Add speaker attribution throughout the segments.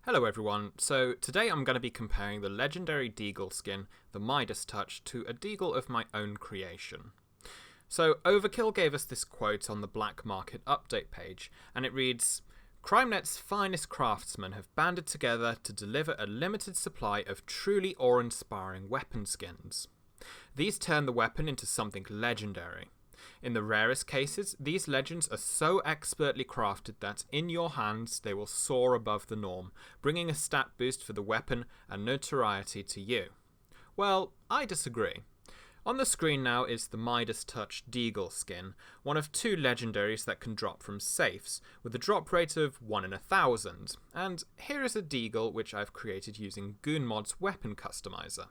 Speaker 1: Hello everyone, so today I'm going to be comparing the legendary Deagle skin, the Midas Touch, to a Deagle of my own creation. So Overkill gave us this quote on the Black Market update page, and it reads, "CrimeNet's finest craftsmen have banded together to deliver a limited supply of truly awe-inspiring weapon skins. These turn the weapon into something legendary. In the rarest cases, these legends are so expertly crafted that in your hands they will soar above the norm, bringing a stat boost for the weapon and notoriety to you." Well, I disagree. On the screen now is the Midas Touch Deagle skin, one of two legendaries that can drop from safes, with a drop rate of 1 in 1,000. And here is a Deagle which I've created using Goonmod's weapon customizer.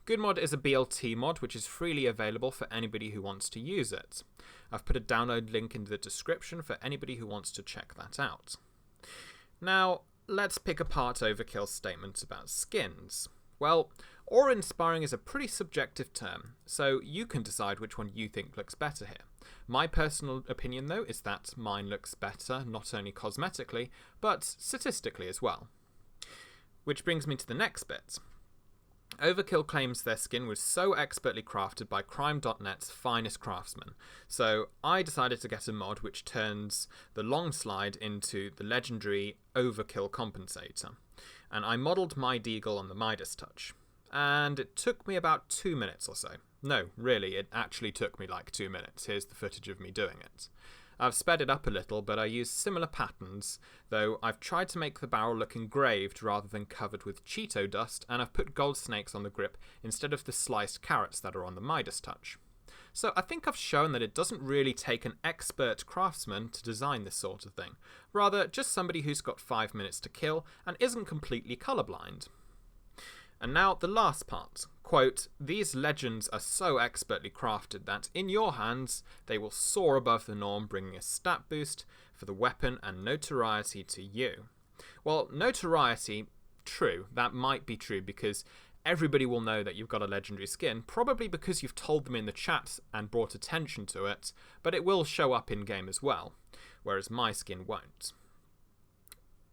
Speaker 1: Goonmod is a BLT mod which is freely available for anybody who wants to use it. I've put a download link in the description for anybody who wants to check that out. Now, let's pick apart Overkill's statements about skins. Well, awe-inspiring is a pretty subjective term, so you can decide which one you think looks better here. My personal opinion, though, is that mine looks better, not only cosmetically, but statistically as well. Which brings me to the next bit. Overkill claims their skin was so expertly crafted by Crime.net's finest craftsmen, so I decided to get a mod which turns the long slide into the legendary Overkill compensator, and I modelled my Deagle on the Midas Touch, and it took me about 2 minutes or so. No, really, it actually took me like 2 minutes. Here's the footage of me doing it. I've sped it up a little, but I used similar patterns, though I've tried to make the barrel look engraved rather than covered with Cheeto dust, and I've put gold snakes on the grip instead of the sliced carrots that are on the Midas Touch. So I think I've shown that it doesn't really take an expert craftsman to design this sort of thing, rather just somebody who's got 5 minutes to kill and isn't completely colourblind. And now the last part. Quote, "These legends are so expertly crafted that in your hands they will soar above the norm, bringing a stat boost for the weapon and notoriety to you." Well, notoriety, true, that might be true because everybody will know that you've got a legendary skin, probably because you've told them in the chat and brought attention to it, but it will show up in game as well, whereas my skin won't.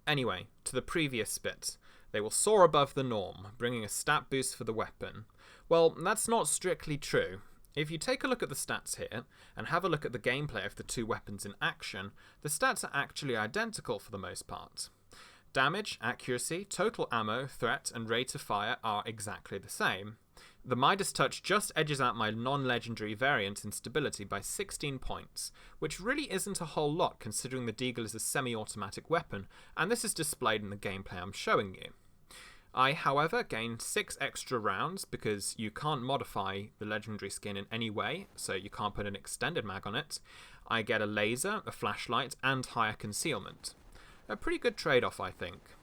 Speaker 1: Anyway, to the previous bit. They will soar above the norm, bringing a stat boost for the weapon. Well, that's not strictly true. If you take a look at the stats here, and have a look at the gameplay of the two weapons in action, the stats are actually identical for the most part. Damage, accuracy, total ammo, threat, and rate of fire are exactly the same. The Midas Touch just edges out my non-legendary variant in stability by 16 points, which really isn't a whole lot considering the Deagle is a semi-automatic weapon, and this is displayed in the gameplay I'm showing you. I, however, gained 6 extra rounds because you can't modify the legendary skin in any way, so you can't put an extended mag on it. I get a laser, a flashlight, and higher concealment. A pretty good trade-off, I think.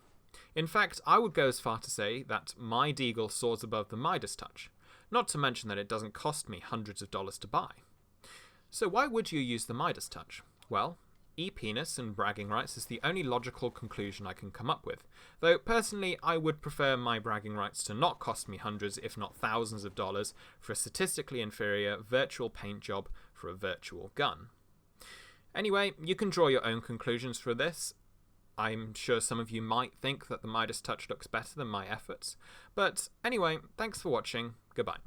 Speaker 1: In fact, I would go as far to say that my Deagle soars above the Midas Touch, not to mention that it doesn't cost me hundreds of dollars to buy. So why would you use the Midas Touch? Well, e-penis and bragging rights is the only logical conclusion I can come up with, though personally I would prefer my bragging rights to not cost me hundreds if not thousands of dollars for a statistically inferior virtual paint job for a virtual gun. Anyway, you can draw your own conclusions for this. I'm sure some of you might think that the Midas Touch looks better than my efforts, but anyway, thanks for watching, goodbye.